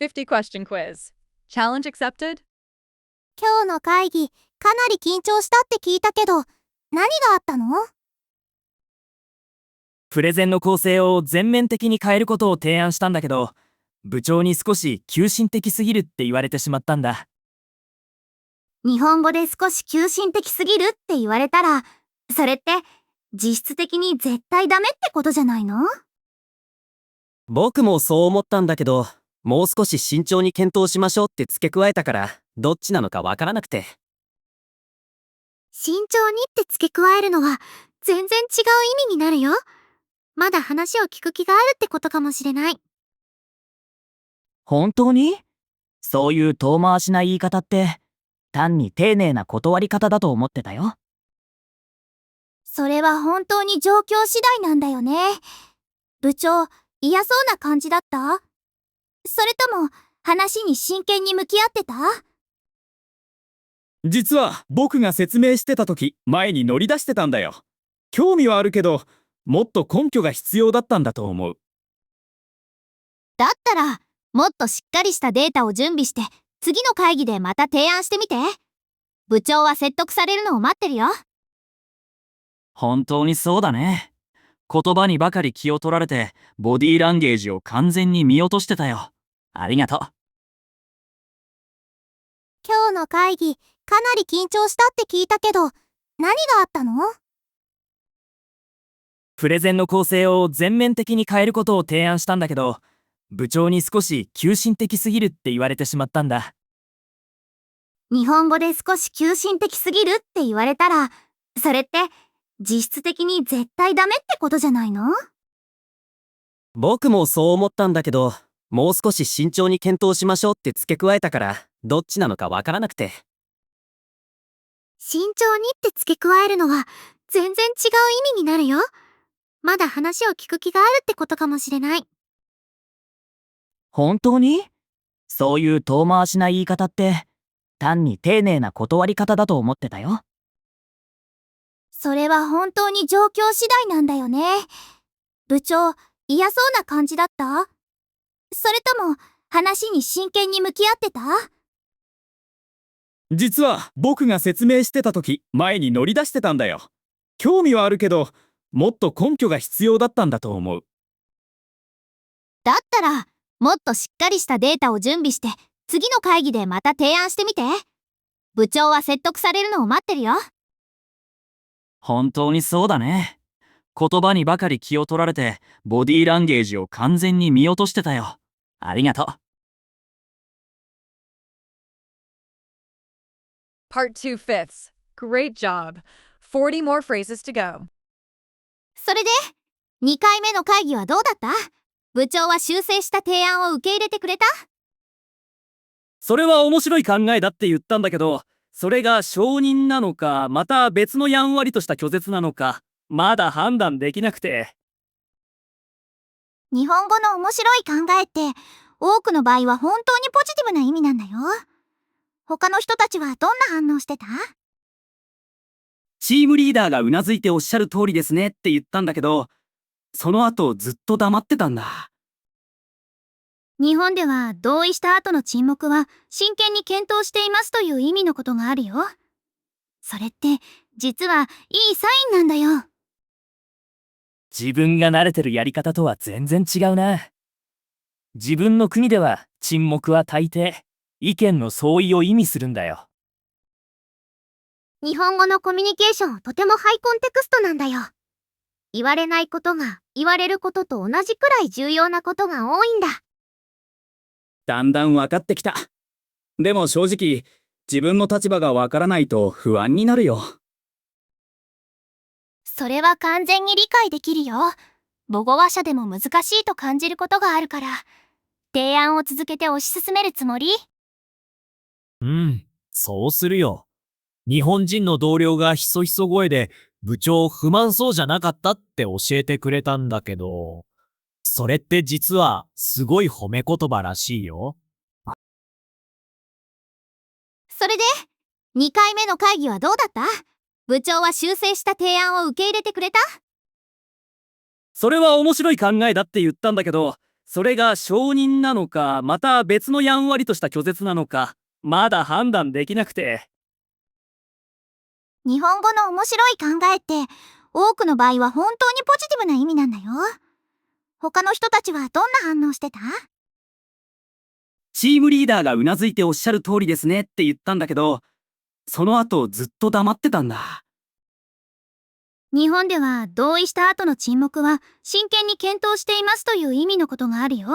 50 question quiz. Challenge accepted? 今日の会議、かなり緊張したって聞いたけど、何があったの？プレゼンの構成を全面的に変えることを提案したんだけど、部長に少し急進的すぎるって言われてしまったんだ。日本語で少し急進的すぎるって言われたら、それって実質的に絶対ダメってことじゃないの？僕もそう思ったんだけど、もう少し慎重に検討しましょうって付け加えたから、どっちなのかわからなくて。慎重にって付け加えるのは全然違う意味になるよ。まだ話を聞く気があるってことかもしれない。本当に？そういう遠回しな言い方って、単に丁寧な断り方だと思ってたよ。それは本当に状況次第なんだよね。部長、嫌そうな感じだった？それとも話に真剣に向き合ってた？実は僕が説明してた時、前に乗り出してたんだよ。興味はあるけど、もっと根拠が必要だったんだと思う。だったら、もっとしっかりしたデータを準備して、次の会議でまた提案してみて。部長は説得されるのを待ってるよ。本当にそうだね。言葉にばかり気を取られて、ボディーランゲージを完全に見落としてたよ。ありがとう。今日の会議、かなり緊張したって聞いたけど、何があったの？プレゼンの構成を全面的に変えることを提案したんだけど、部長に少し急進的すぎるって言われてしまったんだ。日本語で少し急進的すぎるって言われたら、それって実質的に絶対ダメってことじゃないの？僕もそう思ったんだけど、もう少し慎重に検討しましょうって付け加えたから、どっちなのかわからなくて。慎重にって付け加えるのは全然違う意味になるよ。まだ話を聞く気があるってことかもしれない。本当に？そういう遠回しな言い方って、単に丁寧な断り方だと思ってたよ。それは本当に状況次第なんだよね。部長、嫌そうな感じだった？それとも話に真剣に向き合ってた？実は僕が説明してた時、前に乗り出してたんだよ。興味はあるけど、もっと根拠が必要だったんだと思う。だったら、もっとしっかりしたデータを準備して、次の会議でまた提案してみて。部長は説得されるのを待ってるよ。本当にそうだね。言葉にばかり気を取られて、ボディーランゲージを完全に見落としてたよ。ありがとう。Part 2 fifths. Great job. 40 more phrases to go. それで、2回目の会議はどうだった？部長は修正した提案を受け入れてくれた？それは面白い考えだって言ったんだけど、それが承認なのか、また別のやんわりとした拒絶なのか、まだ判断できなくて。日本語の面白い考えって、多くの場合は本当にポジティブな意味なんだよ。他の人たちはどんな反応してた？チームリーダーがうなずいておっしゃる通りですねって言ったんだけど、その後ずっと黙ってたんだ。日本では同意した後の沈黙は真剣に検討していますという意味のことがあるよ。それって実はいいサインなんだよ。自分が慣れてるやり方とは全然違うな。自分の国では沈黙は大抵、意見の相違を意味するんだよ。日本語のコミュニケーションとてもハイコンテクストなんだよ。言われないことが言われることと同じくらい重要なことが多いんだ。だんだん分かってきた。でも正直、自分の立場が分からないと不安になるよ。それは完全に理解できるよ。母語話者でも難しいと感じることがあるから、提案を続けて推し進めるつもり？うん、そうするよ。日本人の同僚がひそひそ声で部長不満そうじゃなかったって教えてくれたんだけど、それって実はすごい褒め言葉らしいよ。それで、2回目の会議はどうだった？部長は修正した提案を受け入れてくれた？それは面白い考えだって言ったんだけど、それが承認なのか、また別のやんわりとした拒絶なのか、まだ判断できなくて。日本語の面白い考えって、多くの場合は本当にポジティブな意味なんだよ。他の人たちはどんな反応してた？チームリーダーがうなずいておっしゃる通りですねって言ったんだけど、その後ずっと黙ってたんだ。日本では同意した後の沈黙は真剣に検討していますという意味のことがあるよ。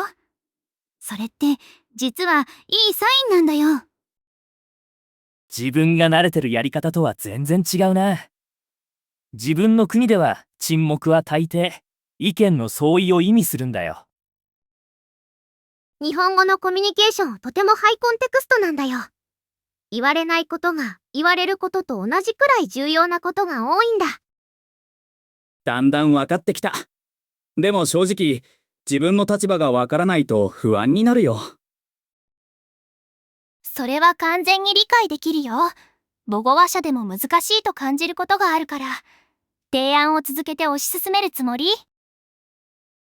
それって実はいいサインなんだよ。自分が慣れてるやり方とは全然違うな。自分の国では沈黙は大抵意見の相違を意味するんだよ。日本語のコミュニケーションはとてもハイコンテクストなんだよ。言われないことが言われることと同じくらい重要なことが多いんだ。だんだん分かってきた。でも正直、自分の立場が分からないと不安になるよ。それは完全に理解できるよ。母語話者でも難しいと感じることがあるから、提案を続けて推し進めるつもり？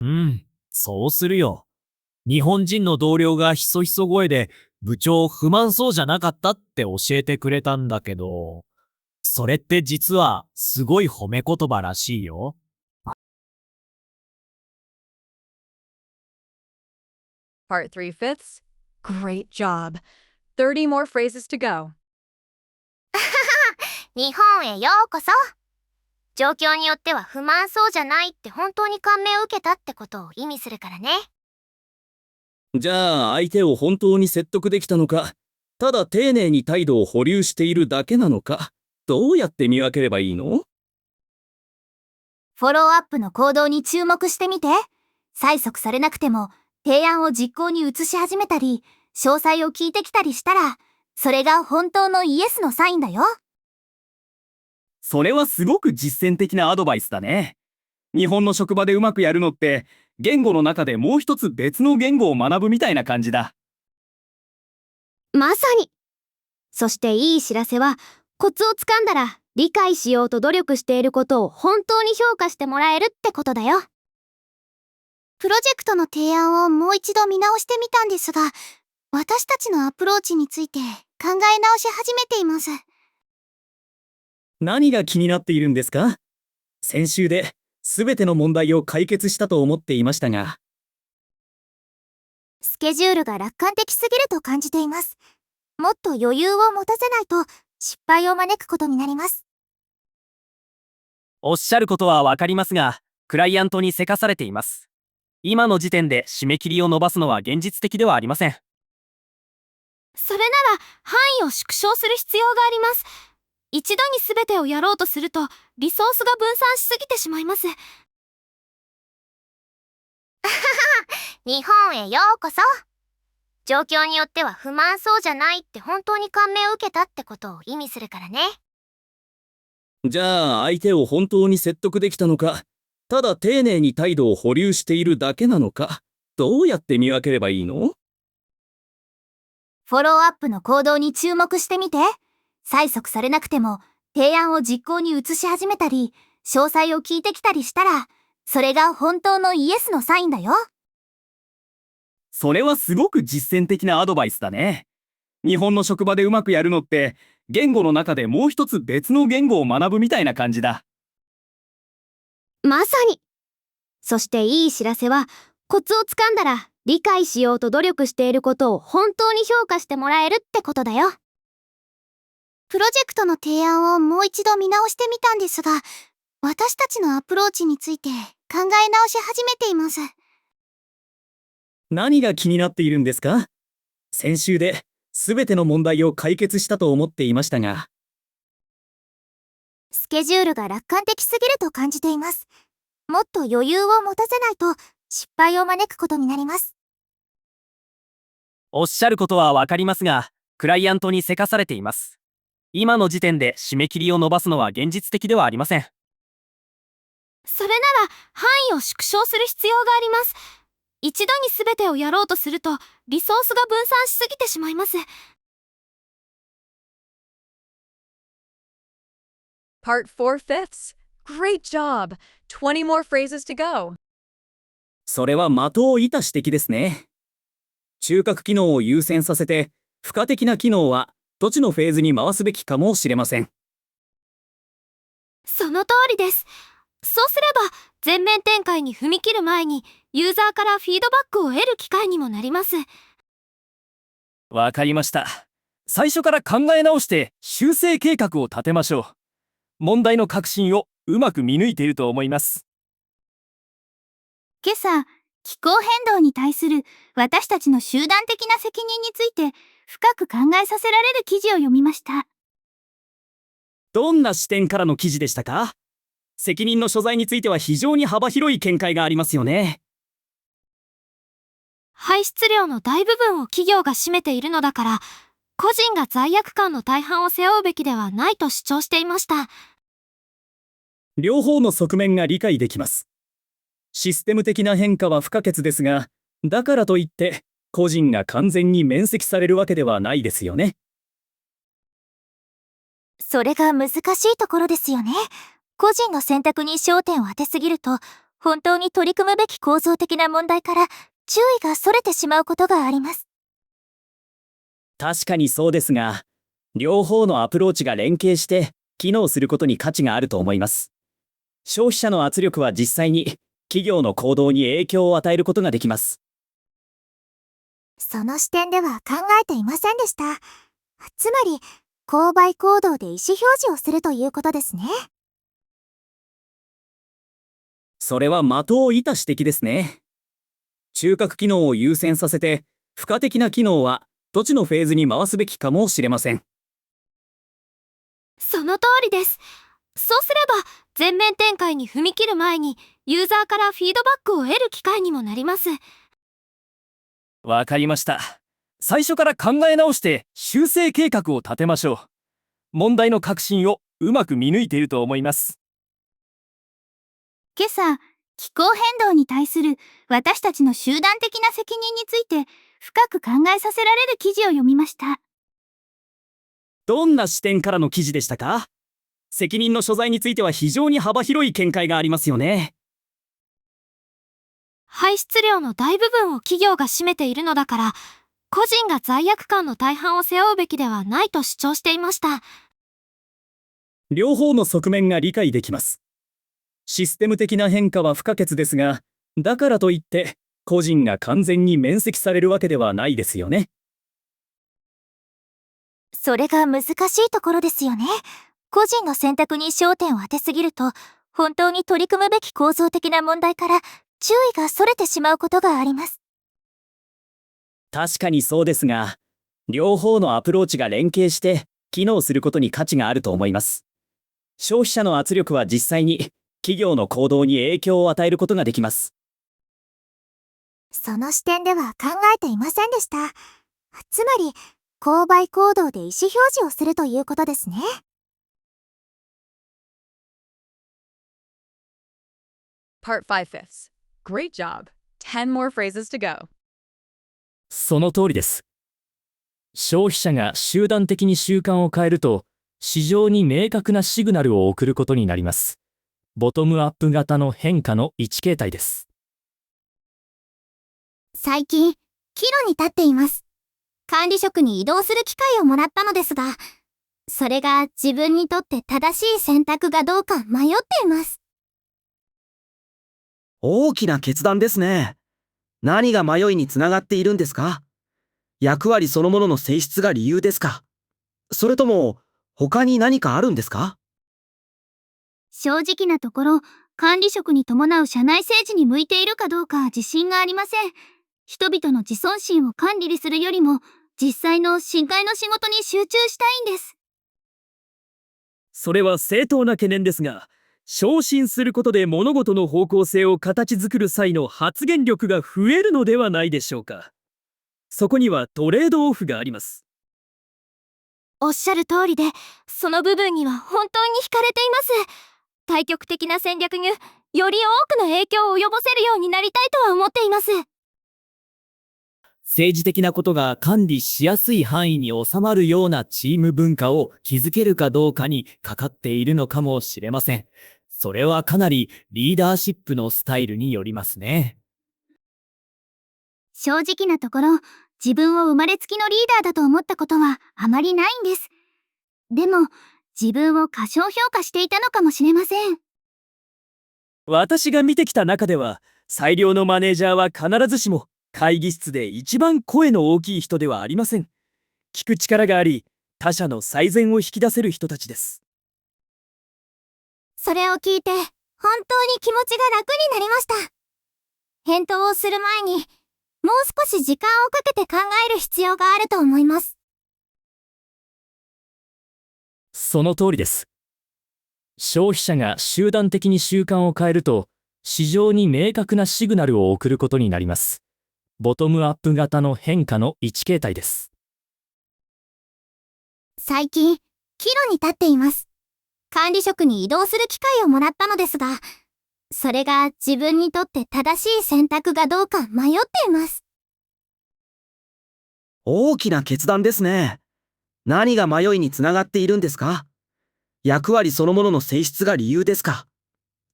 うん、そうするよ。日本人の同僚がひそひそ声で部長不満そうじゃなかったって教えてくれたんだけど、それって実はすごい褒め言葉らしいよ。Part 3/5. Great job. 30 more phrases to go. 日本へようこそ。状況によっては不満そうじゃないって本当に感銘を受けたってことを意味するからね。じゃあ相手を本当に説得できたのか、ただ丁寧に態度を保留しているだけなのか、どうやって見分ければいいの？フォローアップの行動に注目してみて。催促されなくても提案を実行に移し始めたり、詳細を聞いてきたりしたら、それが本当のイエスのサインだよ。それはすごく実践的なアドバイスだね。日本の職場でうまくやるのって、言語の中でもう一つ別の言語を学ぶみたいな感じだ。まさに。そしていい知らせは、コツをつかんだら理解しようと努力していることを本当に評価してもらえるってことだよ。プロジェクトの提案をもう一度見直してみたんですが、私たちのアプローチについて考え直し始めています。何が気になっているんですか？先週で全ての問題を解決したと思っていましたが。スケジュールが楽観的すぎると感じています。もっと余裕を持たせないと失敗を招くことになります。おっしゃることはわかりますが、クライアントにせかされています。今の時点で締め切りを伸ばすのは現実的ではありません。それなら範囲を縮小する必要があります。一度に全てをやろうとするとリソースが分散しすぎてしまいます。日本へようこそ。状況によっては不満そうじゃないって本当に感銘を受けたってことを意味するからね。じゃあ相手を本当に説得できたのか、ただ丁寧に態度を保留しているだけなのか、どうやって見分ければいいの？フォローアップの行動に注目してみて。催促されなくても提案を実行に移し始めたり、詳細を聞いてきたりしたら、それが本当のイエスのサインだよ。それはすごく実践的なアドバイスだね。日本の職場でうまくやるのって、言語の中でもう一つ別の言語を学ぶみたいな感じだ。まさに。そしていい知らせは、コツをつかんだら理解しようと努力していることを本当に評価してもらえるってことだよ。プロジェクトの提案をもう一度見直してみたんですが、私たちのアプローチについて考え直し始めています。何が気になっているんですか？先週で全ての問題を解決したと思っていましたが。スケジュールが楽観的すぎると感じています。もっと余裕を持たせないと失敗を招くことになります。おっしゃることはわかりますが、クライアントにせかされています。今の時点で締め切りを伸ばすのは現実的ではありません。それなら範囲を縮小する必要があります。一度に全てをやろうとするとリソースが分散しすぎてしまいます。Part 4/5. Great job. 20 more phrases to go. それは的を射た指摘ですね。中核機能を優先させて、付加的な機能はどっちのフェーズに回すべきかもしれません。その通りです。そうすれば、全面展開に踏み切る前に、ユーザーからフィードバックを得る機会にもなります。わかりました。最初から考え直して修正計画を立てましょう。問題の核心をうまく見抜いていると思います。今朝、気候変動に対する私たちの集団的な責任について深く考えさせられる記事を読みました。どんな視点からの記事でしたか？責任の所在については非常に幅広い見解がありますよね。排出量の大部分を企業が占めているのだから、個人が罪悪感の大半を背負うべきではないと主張していました。両方の側面が理解できます。システム的な変化は不可欠ですが、だからといって個人が完全に免責されるわけではないですよね。それが難しいところですよね。個人の選択に焦点を当てすぎると、本当に取り組むべき構造的な問題から注意がそれてしまうことがあります。確かにそうですが、両方のアプローチが連携して機能することに価値があると思います。消費者の圧力は実際に企業の行動に影響を与えることができます。その視点では考えていませんでした。つまり、購買行動で意思表示をするということですね。それは的を射た指摘ですね。中核機能を優先させて、付加的な機能はどっちのフェーズに回すべきかもしれません。その通りです。そうすれば、全面展開に踏み切る前に、ユーザーからフィードバックを得る機会にもなります。わかりました。最初から考え直して修正計画を立てましょう。問題の核心をうまく見抜いていると思います。今朝、気候変動に対する私たちの集団的な責任について深く考えさせられる記事を読みました。どんな視点からの記事でしたか？責任の所在については非常に幅広い見解がありますよね。排出量の大部分を企業が占めているのだから、個人が罪悪感の大半を背負うべきではないと主張していました。両方の側面が理解できます。システム的な変化は不可欠ですが、だからといって個人が完全に免責されるわけではないですよね。それが難しいところですよね。個人の選択に焦点を当てすぎると、本当に取り組むべき構造的な問題から注意がそれてしまうことがあります。確かにそうですが、両方のアプローチが連携して機能することに価値があると思います。消費者の圧力は実際に企業の行動に影響を与えることができます。その視点では考えていませんでした。つまり、購買行動で意思表示をするということですね。Part 5 fifths. Great job. 10 more phrases to go. その通りです。消費者が集団的に習慣を変えると、市場に明確なシグナルを送ることになります。ボトムアップ型の変化の一形態です。最近、岐路に立っています。管理職に移動する機会をもらったのですが、それが自分にとって正しい選択がどうか迷っています。大きな決断ですね。何が迷いにつながっているんですか？役割そのものの性質が理由ですか？それとも他に何かあるんですか？正直なところ、管理職に伴う社内政治に向いているかどうか自信がありません。人々の自尊心を管理するよりも、実際の深海の仕事に集中したいんです。それは正当な懸念ですが、昇進することで物事の方向性を形作る際の発言力が増えるのではないでしょうか。そこにはトレードオフがあります。おっしゃる通りで、その部分には本当に惹かれています。対極的な戦略により多くの影響を及ぼせるようになりたいとは思っています。政治的なことが管理しやすい範囲に収まるようなチーム文化を築けるかどうかにかかっているのかもしれません。それはかなりリーダーシップのスタイルによりますね。正直なところ、自分を生まれつきのリーダーだと思ったことはあまりないんです。でも、自分を過小評価していたのかもしれません。私が見てきた中では、最良のマネージャーは必ずしも会議室で一番声の大きい人ではありません。聞く力があり、他者の最善を引き出せる人たちです。それを聞いて、本当に気持ちが楽になりました。返答をする前に、もう少し時間をかけて考える必要があると思います。その通りです。消費者が集団的に習慣を変えると、市場に明確なシグナルを送ることになります。ボトムアップ型の変化の一形態です。最近、岐路に立っています。管理職に移動する機会をもらったのですが、それが自分にとって正しい選択がどうか迷っています。大きな決断ですね。何が迷いにつながっているんですか？役割そのものの性質が理由ですか？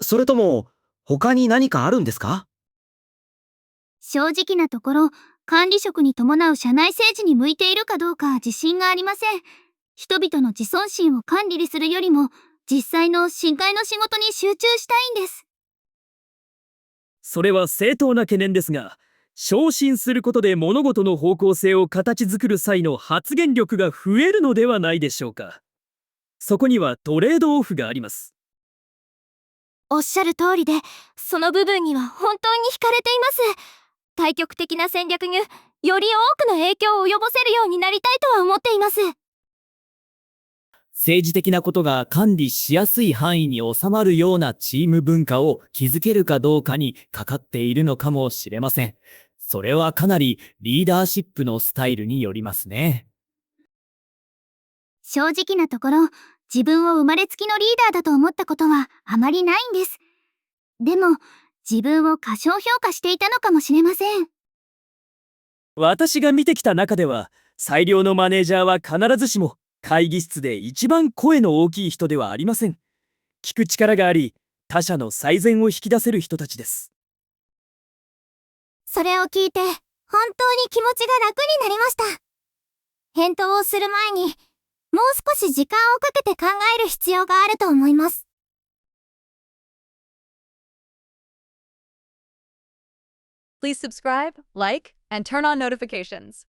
それとも他に何かあるんですか？正直なところ、管理職に伴う社内政治に向いているかどうか自信がありません。人々の自尊心を管理するよりも、実際の深海の仕事に集中したいんです。それは正当な懸念ですが、昇進することで物事の方向性を形作る際の発言力が増えるのではないでしょうか。そこにはトレードオフがあります。おっしゃる通りで、その部分には本当に惹かれています。対極的な戦略により多くの影響を及ぼせるようになりたいとは思っています。政治的なことが管理しやすい範囲に収まるようなチーム文化を築けるかどうかにかかっているのかもしれません。それはかなりリーダーシップのスタイルによりますね。正直なところ、自分を生まれつきのリーダーだと思ったことはあまりないんです。でも、自分を過小評価していたのかもしれません。私が見てきた中では、最良のマネージャーは必ずしも会議室で一番声の大きい人ではありません。聞く力があり、他者の最善を引き出せる人たちです。それを聞いて、本当に気持ちが楽になりました。返答をする前に、もう少し時間をかけて考える必要があると思います。Please subscribe, like, and turn on notifications.